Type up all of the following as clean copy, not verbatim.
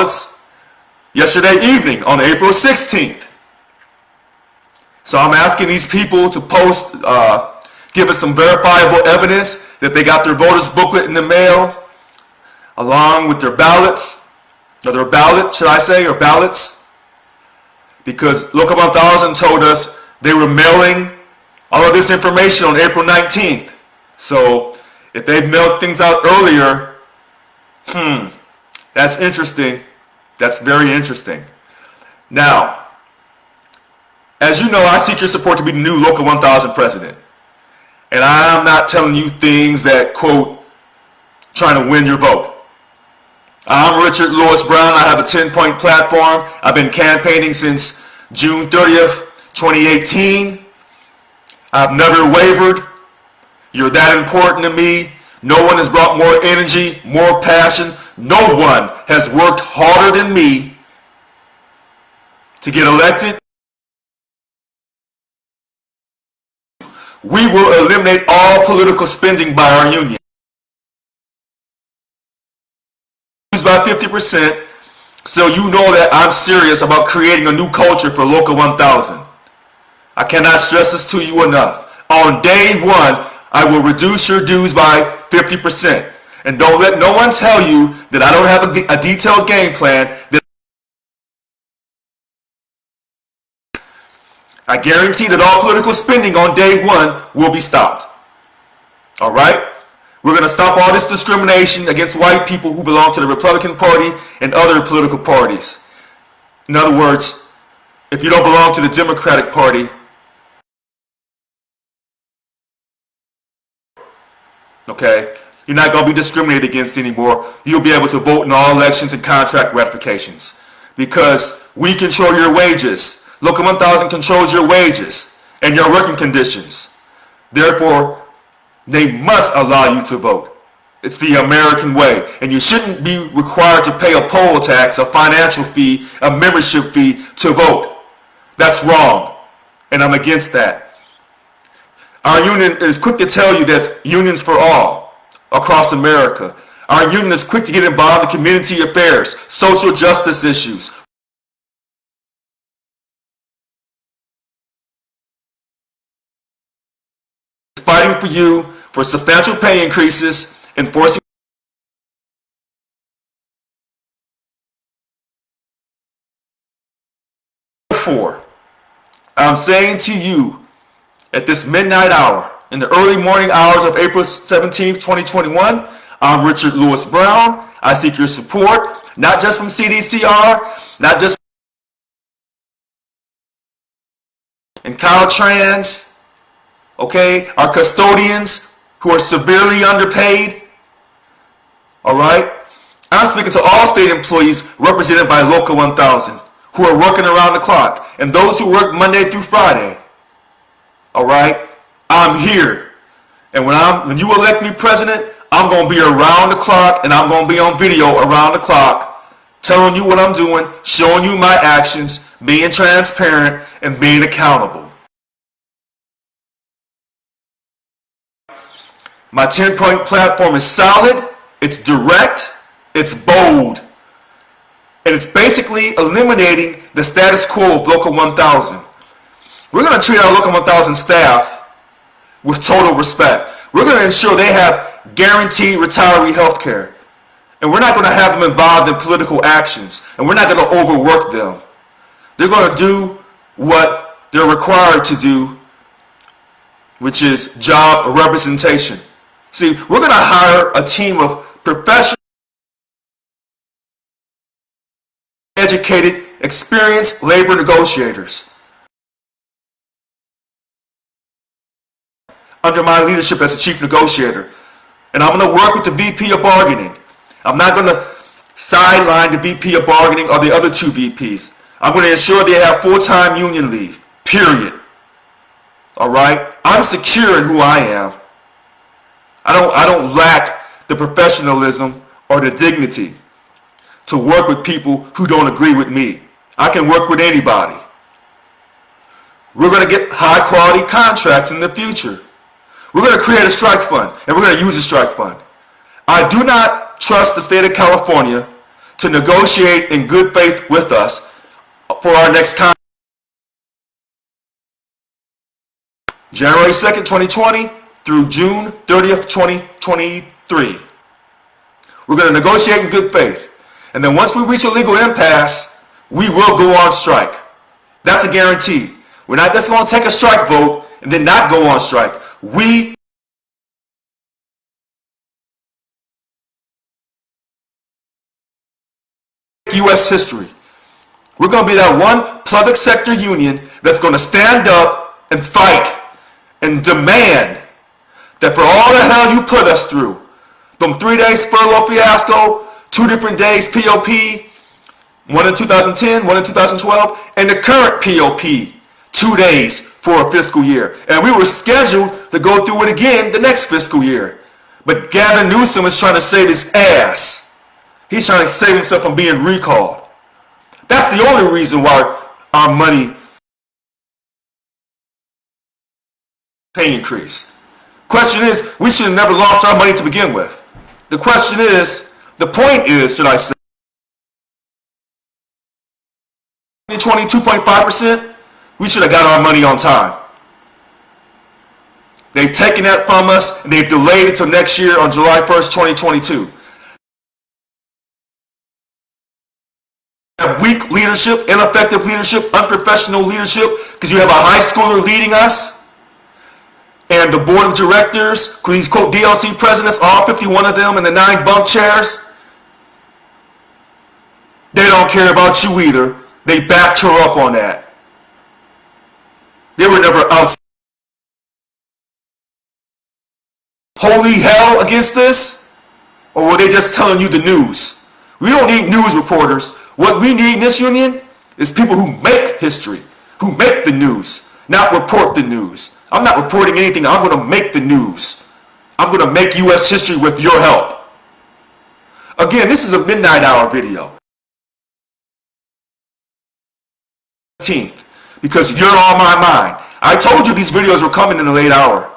ballots yesterday evening on April 16th. So I'm asking these people to post, give us some verifiable evidence that they got their voters booklet in the mail along with their ballots, or their ballot, should I say, or ballots. Because Local 1000 told us they were mailing all of this information on April 19th. So if they mailed things out earlier, that's interesting. That's very interesting. Now, as you know, I seek your support to be the new Local 1000 president. And I'm not telling you things that, quote, trying to win your vote. I'm Richard Lewis Brown. I have a 10-point platform. I've been campaigning since June 30th, 2018. I've never wavered. You're that important to me. No one has brought more energy, more passion. No one has worked harder than me to get elected. We will eliminate all political spending by our union. By 50%, so you know that I'm serious about creating a new culture for Local 1000. I cannot stress this to you enough. On day one, I will reduce your dues by 50%. And don't let no one tell you that I don't have a detailed game plan. I guarantee that all political spending on day one will be stopped. All right? We're going to stop all this discrimination against white people who belong to the Republican Party and other political parties. In other words, if you don't belong to the Democratic Party, okay, you're not going to be discriminated against anymore. You'll be able to vote in all elections and contract ratifications because we control your wages. Local 1000 controls your wages and your working conditions. Therefore, they must allow you to vote. It's the American way. And you shouldn't be required to pay a poll tax, a financial fee, a membership fee to vote. That's wrong. And I'm against that. Our union is quick to tell you that unions for all across America. Our union is quick to get involved in community affairs, social justice issues. Fighting for you for substantial pay increases, enforcing I'm saying to you at this midnight hour, in the early morning hours of April 17th, 2021, I'm Richard Lewis Brown. I seek your support, not just from CDCR, not just and Caltrans, okay, our custodians who are severely underpaid, all right? I'm speaking to all state employees represented by Local 1000 who are working around the clock and those who work Monday through Friday, all right? I'm here. And when you elect me president, I'm going to be around the clock and I'm going to be on video around the clock telling you what I'm doing, showing you my actions, being transparent, and being accountable. My 10-point platform is solid, it's direct, it's bold, and it's basically eliminating the status quo of Local 1000. We're going to treat our Local 1000 staff with total respect. We're going to ensure they have guaranteed retiree health care. And we're not going to have them involved in political actions. And we're not going to overwork them. They're going to do what they're required to do, which is job representation. See, we're going to hire a team of professional, educated, experienced labor negotiators under my leadership as a chief negotiator. And I'm going to work with the VP of bargaining. I'm not going to sideline the VP of bargaining or the other two VPs. I'm going to ensure they have full-time union leave, period. All right? I'm secure in who I am. I don't lack the professionalism or the dignity to work with people who don't agree with me. I can work with anybody. We're going to get high-quality contracts in the future. We're going to create a strike fund, and we're going to use a strike fund. I do not trust the state of California to negotiate in good faith with us for our next contract. January 2nd, 2020 through June 30th, 2023. We're going to negotiate in good faith. And then once we reach a legal impasse, we will go on strike. That's a guarantee. We're not just going to take a strike vote and then not go on strike. We U.S. history. We're going to be that one public sector union that's going to stand up and fight and demand that for all the hell you put us through, from 3 days furlough fiasco, 2 different days POP, one in 2010, one in 2012, and the current POP, 2 days for a fiscal year. And we were scheduled to go through it again the next fiscal year. But Gavin Newsom is trying to save his ass. He's trying to save himself from being recalled. That's the only reason why our money pay increase. Question is, we should have never lost our money to begin with. The question is, the point is, should I say, 22.5%, we should have got our money on time. They've taken that from us and they've delayed it till next year on July 1st, 2022. Have weak leadership, ineffective leadership, unprofessional leadership, because you have a high schooler leading us. And the board of directors, these quote DLC presidents, all 51 of them in the 9 bunk chairs, they don't care about you either. They backed her up on that. They were never out. Holy hell against this? Or were they just telling you the news? We don't need news reporters. What we need in this union is people who make history, who make the news, not report the news. I'm not reporting anything. I'm going to make the news. I'm going to make U.S. history with your help. Again, this is a midnight hour video. Because you're on my mind. I told you these videos were coming in the late hour.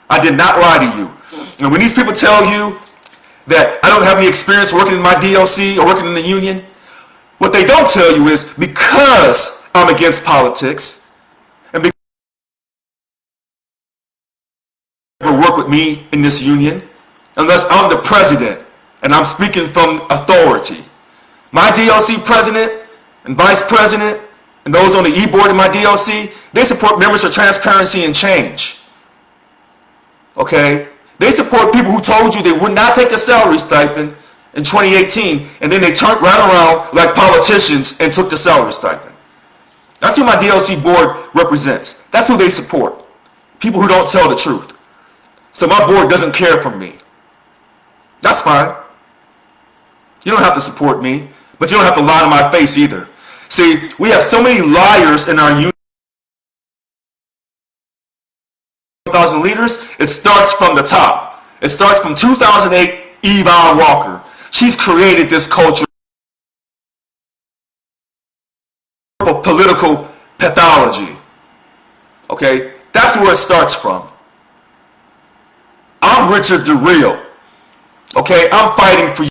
I did not lie to you. And when these people tell you that I don't have any experience working in my DLC or working in the union, what they don't tell you is because I'm against politics and because you never work with me in this union unless I'm the president and I'm speaking from authority. My DLC president and vice president and those on the e-board in my DLC, they support members for transparency and change. Okay? They support people who told you they would not take a salary stipend in 2018, and then they turned right around like politicians and took the salary stipend. That's who my DLC board represents. That's who they support. People who don't tell the truth. So my board doesn't care for me. That's fine. You don't have to support me, but you don't have to lie to my face either. See, we have so many liars in our union. 1,000 leaders, it starts from the top. It starts from 2008, Yvonne Walker. She's created this culture of political pathology. Okay? That's where it starts from. I'm Richard DeReal. Okay? I'm fighting for you.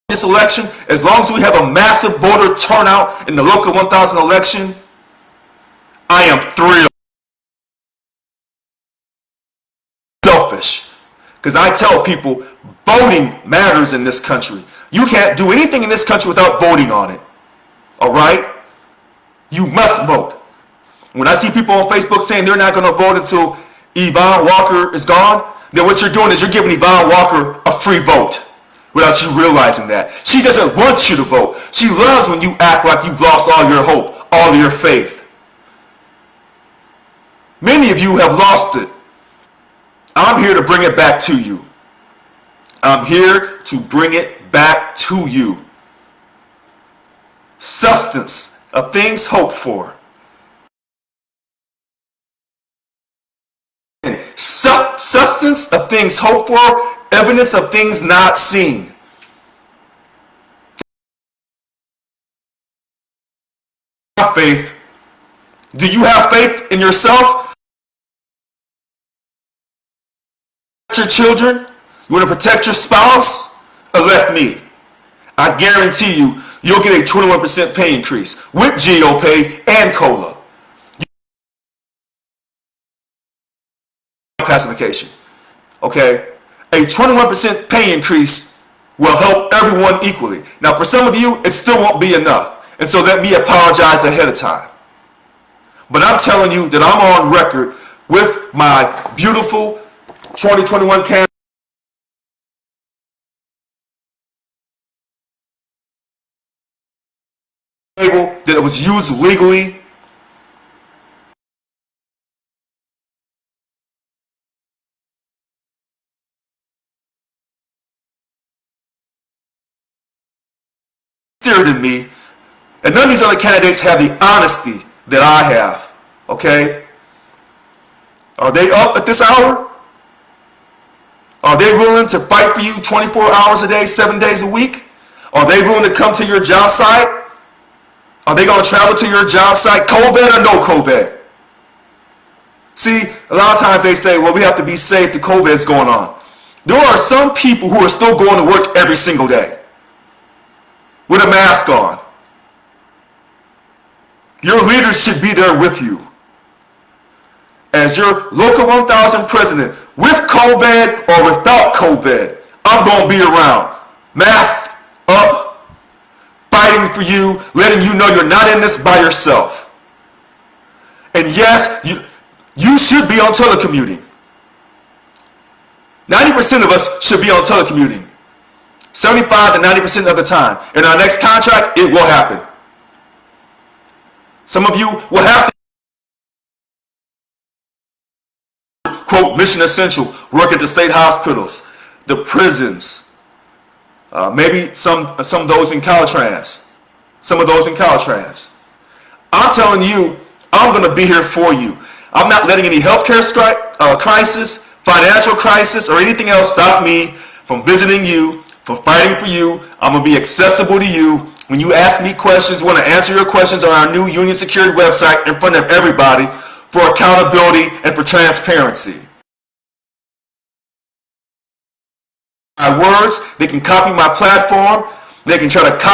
This election, as long as we have a massive voter turnout in the local 1,000 election, I am thrilled. Selfish. Because I tell people, voting matters in this country. You can't do anything in this country without voting on it. Alright? You must vote. When I see people on Facebook saying they're not going to vote until Yvonne Walker is gone, then what you're doing is you're giving Yvonne Walker a free vote without you realizing that. She doesn't want you to vote. She loves when you act like you've lost all your hope, all your faith. Many of you have lost it. I'm here to bring it back to you. I'm here to bring it back to you. Substance of things hoped for. Substance of things hoped for, evidence of things not seen. Faith. Do you have faith in yourself? your children, you want to protect your spouse, elect me. I guarantee you, you'll get a 21% pay increase with GEO pay and COLA. Classification. Okay? A 21% pay increase will help everyone equally. Now, for some of you, it still won't be enough. And so let me apologize ahead of time. But I'm telling you that I'm on record with my beautiful 2021 campaign that it was used legally. Than me, and none of these other candidates have the honesty that I have. Okay? Are they up at this hour? Are they willing to fight for you 24 hours a day, 7 days a week? Are they willing to come to your job site? Are they going to travel to your job site, COVID or no COVID? See, a lot of times they say, well, we have to be safe, the COVID is going on. There are some people who are still going to work every single day with a mask on. Your leaders should be there with you. As your local 1000 president, with COVID or without COVID, I'm going to be around. Masked up, fighting for you, letting you know you're not in this by yourself. And yes, you should be on telecommuting. 90% of us should be on telecommuting. 75 to 90% of the time. In our next contract, it will happen. Some of you will have to, quote, mission essential, work at the state hospitals, the prisons, maybe some of those in Caltrans. Some of those in Caltrans. I'm telling you, I'm going to be here for you. I'm not letting any healthcare crisis, financial crisis, or anything else stop me from visiting you, from fighting for you. I'm going to be accessible to you. When you ask me questions, want to answer your questions on our new Union Security website in front of everybody for accountability and for transparency. My words, they can copy my platform. They can try to copy